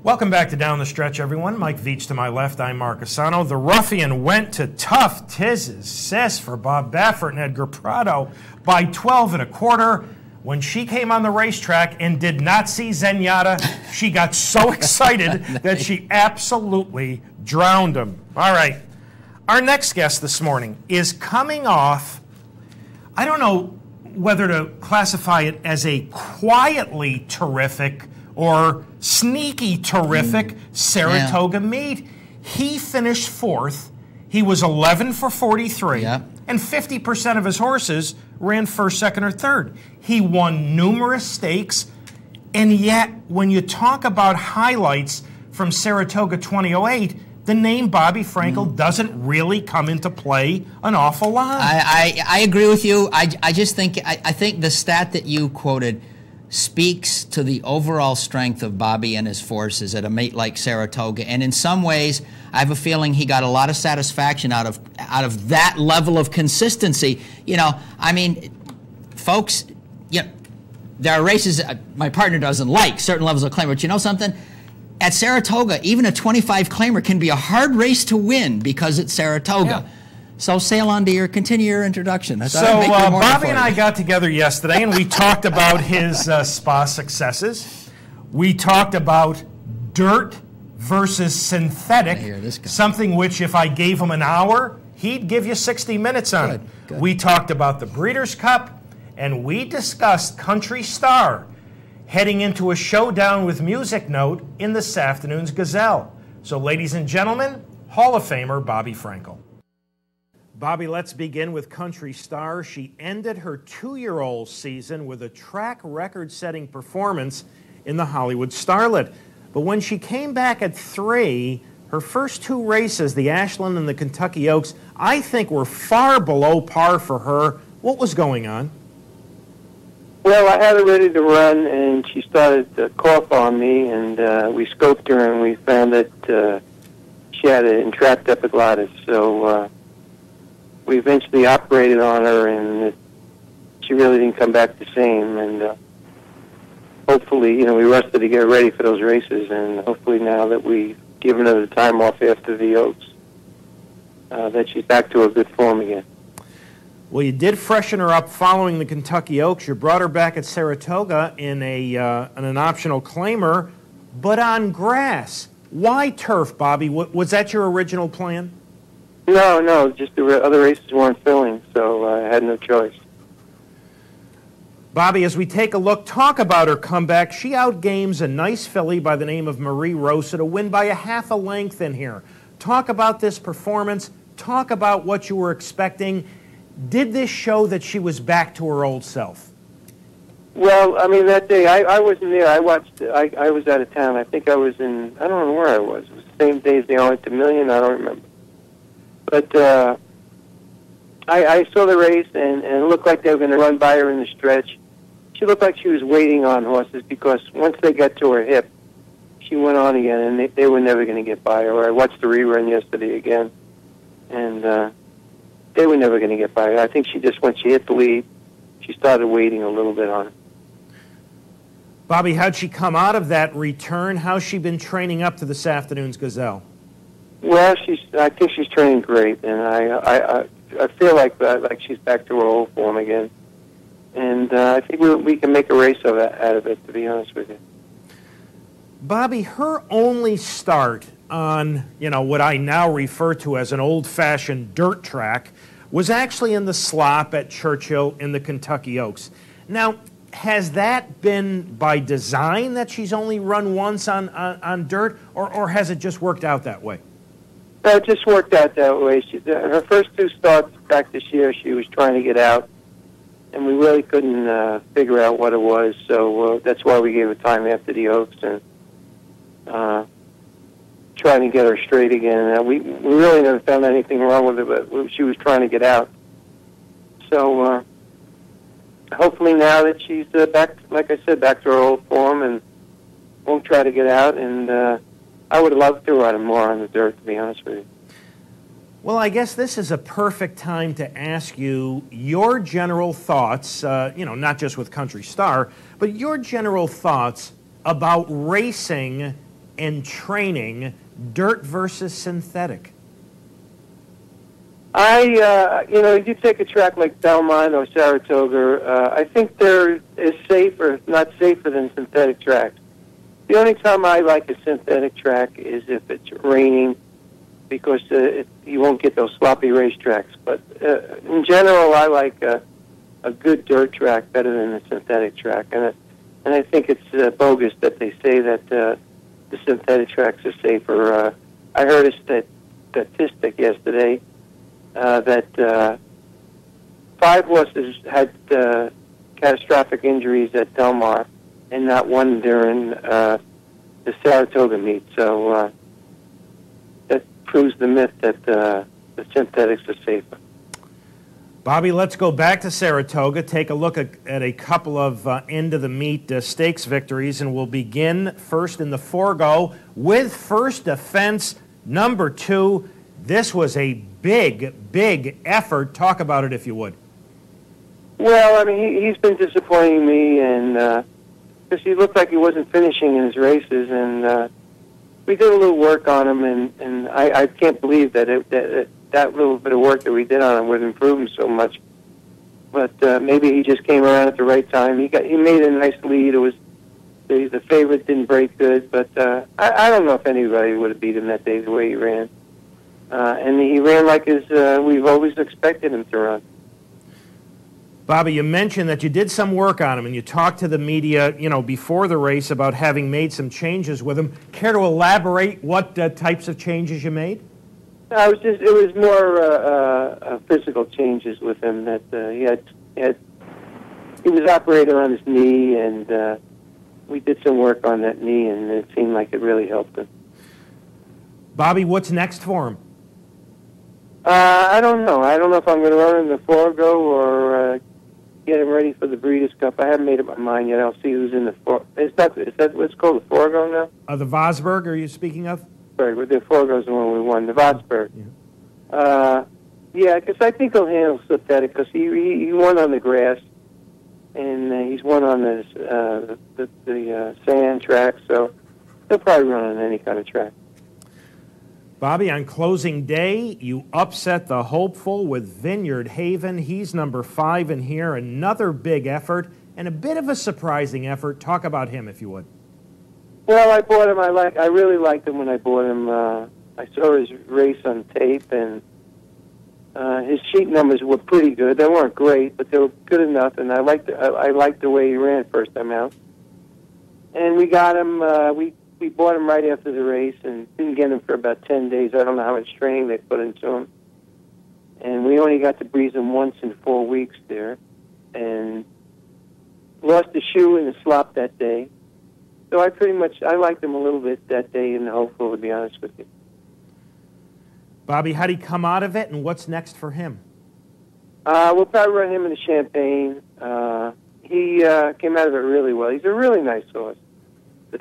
Welcome back to Down the Stretch, everyone. Mike Veach to my left. I'm Mark Asano. The ruffian went to tough tiz's sis for Bob Baffert and Edgar Prado by 12 1/4. When she came on the racetrack and did not see Zenyatta, she got so excited that she absolutely drowned him. All right. Our next guest this morning is coming off, I don't know whether to classify it as a quietly terrific or sneaky terrific Saratoga meet. He finished fourth. He was 11 for 43, and 50% of his horses ran first, second, or third. He won numerous stakes, and yet when you talk about highlights from Saratoga 2008, the name Bobby Frankel doesn't really come into play an awful lot. I agree with you. I just think I think the stat that you quoted speaks to the overall strength of Bobby and his forces at a meet like Saratoga, and in some ways, I have a feeling he got a lot of satisfaction out of that level of consistency. You know, I mean, folks, there are races my partner doesn't like, certain levels of claim, but you know something? At Saratoga, even a 25 claimer can be a hard race to win because it's Saratoga. Yeah. So continue your introduction. So Bobby and I got together yesterday and we talked about his spa successes. We talked about dirt versus synthetic, something which if I gave him an hour, he'd give you 60 minutes on it. Good. We talked about the Breeders' Cup, and we discussed Country Star heading into a showdown with Music Note in this afternoon's Gazelle. So ladies and gentlemen, Hall of Famer Bobby Frankel. Bobby, let's begin with Country Star. She ended her 2-year-old season with a track record-setting performance in the Hollywood Starlet. But when she came back at 3, her first 2 races, the Ashland and the Kentucky Oaks, I think were far below par for her. What was going on? Well, I had her ready to run, and she started to cough on me, and we scoped her, and we found that she had an entrapped epiglottis. So we eventually operated on her, and she really didn't come back the same. And hopefully, we rushed her to get her ready for those races, and hopefully now that we've given her the time off after the Oaks, that she's back to a good form again. Well, you did freshen her up following the Kentucky Oaks. You brought her back at Saratoga in an optional claimer, but on grass. Why turf, Bobby? Was that your original plan? No, just the other races weren't filling, so I had no choice. Bobby, as we take a look, talk about her comeback. She outgames a nice filly by the name of Marie Rosa to win by a half a length in here. Talk about this performance. Talk about what you were expecting. Did this show that she was back to her old self? Well, I mean, that day, I wasn't there. I watched, I was out of town. I think I was in, I don't know where I was. It was the same day as the Arlington Million, I don't remember. But I saw the race, and it looked like they were going to run by her in the stretch. She looked like she was waiting on horses because once they got to her hip, she went on again, and they were never going to get by her. I watched the rerun yesterday again, and they were never going to get by her. I think she just, when she hit the lead, she started waiting a little bit on it. Bobby, how'd she come out of that return? How's she been training up to this afternoon's Gazelle? Well, I think she's training great, and I feel like she's back to her old form again, and I think we can make a race out of it. To be honest with you, Bobby, her only start on what I now refer to as an old-fashioned dirt track was actually in the slop at Churchill in the Kentucky Oaks. Now, has that been by design that she's only run once on dirt, or has it just worked out that way? No, it just worked out that way. Her first 2 starts back this year, she was trying to get out, and we really couldn't figure out what it was, so that's why we gave her time after the Oaks and trying to get her straight again. We really never found anything wrong with her, but she was trying to get out. So hopefully now that she's back, like I said, back to her old form and won't try to get out, and I would love to ride him more on the dirt, to be honest with you. Well, I guess this is a perfect time to ask you your general thoughts, not just with Country Star, but your general thoughts about racing and training, dirt versus synthetic? You take a track like Belmont or Saratoga, I think they're as safer, if not safer than synthetic tracks. The only time I like a synthetic track is if it's raining, because you won't get those sloppy racetracks. But in general, I like a good dirt track better than a synthetic track. And I think it's bogus that they say that the synthetic tracks are safer. I heard a statistic yesterday that 5 horses had catastrophic injuries at Del Mar, and not one during the Saratoga meet. So that proves the myth that the synthetics are safer. Bobby, let's go back to Saratoga, take a look at a couple of end-of-the-meet stakes victories, and we'll begin first in the Forego with First Defense, number 2. This was a big effort. Talk about it, if you would. Well, I mean, he's been disappointing me, and because he looked like he wasn't finishing in his races, and we did a little work on him, and I can't believe that that little bit of work that we did on him would improve him so much. But maybe he just came around at the right time. He made a nice lead. It was the favorite didn't break good, but I don't know if anybody would have beat him that day the way he ran. And he ran like we've always expected him to run. Bobby, you mentioned that you did some work on him, and you talked to the media, before the race about having made some changes with him. Care to elaborate what types of changes you made? It was more physical changes with him that he was operating on his knee, and we did some work on that knee, and it seemed like it really helped him. Bobby, what's next for him? I don't know. I don't know if I'm going to run in the Forego or get him ready for the Breeders' Cup. I haven't made up my mind yet. I'll see who's in the Forego. Is that what's called, the Forego now? The Vosburg, are you speaking of? Sorry, the Forego's the one we won, the Vosburg. Yeah, because I think he'll handle synthetic, because he won on the grass, and he's won on the sand track, so he'll probably run on any kind of track. Bobby, on closing day, you upset the hopeful with Vineyard Haven. He's number 5 in here. Another big effort and a bit of a surprising effort. Talk about him, if you would. Well, I bought him. I really liked him when I bought him. I saw his race on tape, and his sheet numbers were pretty good. They weren't great, but they were good enough, and I liked the way he ran first time out. And we got him. We bought him right after the race and didn't get him for about 10 days. I don't know how much training they put into him. And we only got to breeze him once in 4 weeks there. And lost the shoe in the slop that day. So I liked him a little bit that day in the hopeful, to be honest with you. Bobby, how'd he come out of it, and what's next for him? We'll probably run him in the Champagne. He came out of it really well. He's a really nice horse.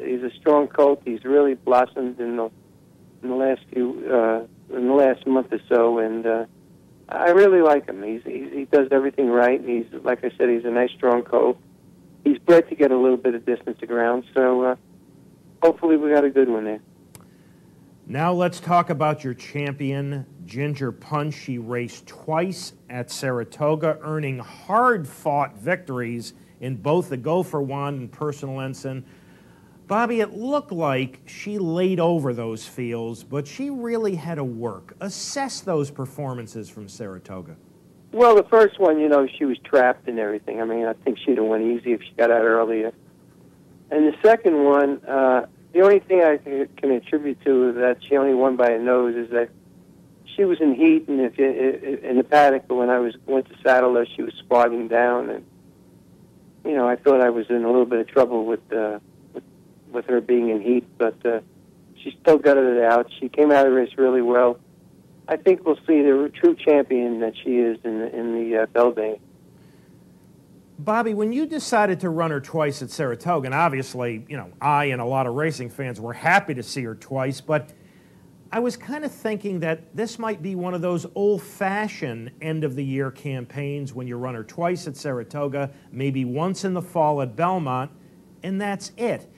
He's a strong colt. He's really blossomed in the last month or so, and I really like him. He does everything right. And he's, like I said, he's a nice strong colt. He's bred to get a little bit of distance to ground, so hopefully we got a good one there. Now let's talk about your champion, Ginger Punch. She raced twice at Saratoga, earning hard-fought victories in both the Gopher Wand and Personal Ensign. Bobby, it looked like she laid over those fields, but she really had to work. Assess those performances from Saratoga. Well, the first one, she was trapped and everything. I mean, I think she'd have won easy if she got out earlier. And the second one, the only thing I can attribute to that she only won by a nose is that she was in heat, and in the paddock, but when I went to saddle her, she was squatting down, and I thought I was in a little bit of trouble with her being in heat, but she still gutted it out. She came out of the race really well. I think we'll see the true champion that she is in the Belbane. Bobby, when you decided to run her twice at Saratoga, and obviously, I and a lot of racing fans were happy to see her twice, but I was kind of thinking that this might be one of those old-fashioned end-of-the-year campaigns when you run her twice at Saratoga, maybe once in the fall at Belmont, and that's it.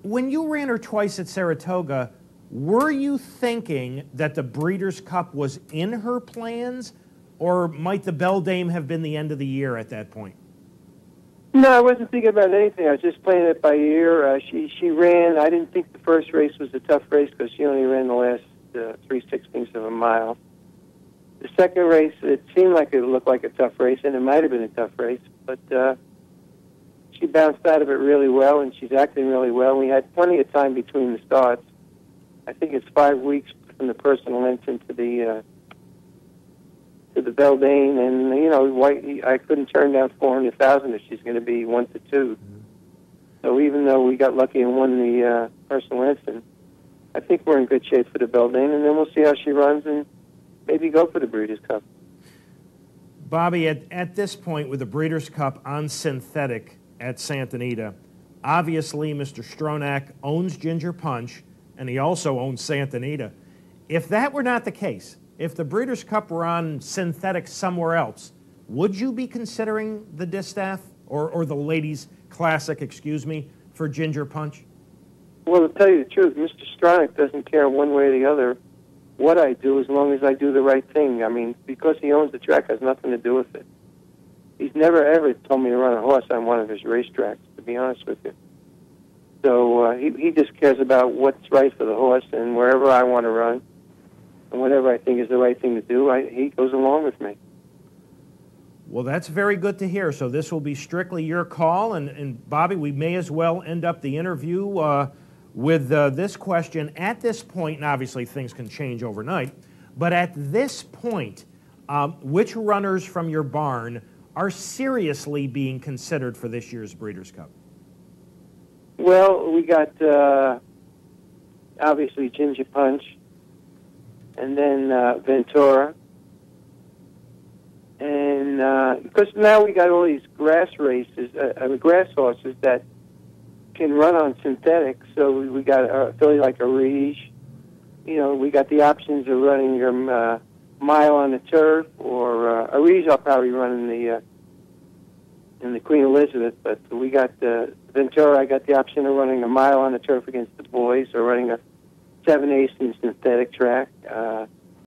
When you ran her twice at Saratoga, were you thinking that the Breeders' Cup was in her plans, or might the Beldame have been the end of the year at that point? No, I wasn't thinking about anything. I was just playing it by ear. She ran. I didn't think the first race was a tough race because she only ran the last 3/16 of a mile. The second race, it seemed like it looked like a tough race, and it might have been a tough race, but she bounced out of it really well, and she's acting really well. We had plenty of time between the starts. I think it's 5 weeks from the personal entrance to the Beldame, and I couldn't turn down 400,000 if she's going to be 1 to 2. So even though we got lucky and won the personal entrance, I think we're in good shape for the Beldame, and then we'll see how she runs and maybe go for the Breeders' Cup. Bobby, at this point with the Breeders' Cup on synthetic at Santa Anita, obviously Mr. Stronach owns Ginger Punch, and he also owns Santa Anita. If that were not the case, if the Breeders' Cup were on synthetic somewhere else, would you be considering the Distaff or the Ladies' Classic, for Ginger Punch? Well, to tell you the truth, Mr. Stronach doesn't care one way or the other what I do as long as I do the right thing. I mean, because he owns the track has nothing to do with it. He's never, ever told me to run a horse on one of his racetracks, to be honest with you. So he just cares about what's right for the horse, and wherever I want to run, and whatever I think is the right thing to do, he goes along with me. Well, that's very good to hear. So this will be strictly your call. And Bobby, we may as well end up the interview with this question. At this point, and obviously things can change overnight, but at this point, which runners from your barn are seriously being considered for this year's Breeders' Cup? Well, we got obviously Ginger Punch, and then Ventura. And because now we got all these grass races, grass horses that can run on synthetic. So we got a filly like a Rige. We got the options of running your mile on the turf, or a Rige I'll probably run in the Queen Elizabeth. But we got Ventura. I got the option of running a mile on the turf against the boys, or running a 7/8 in synthetic track.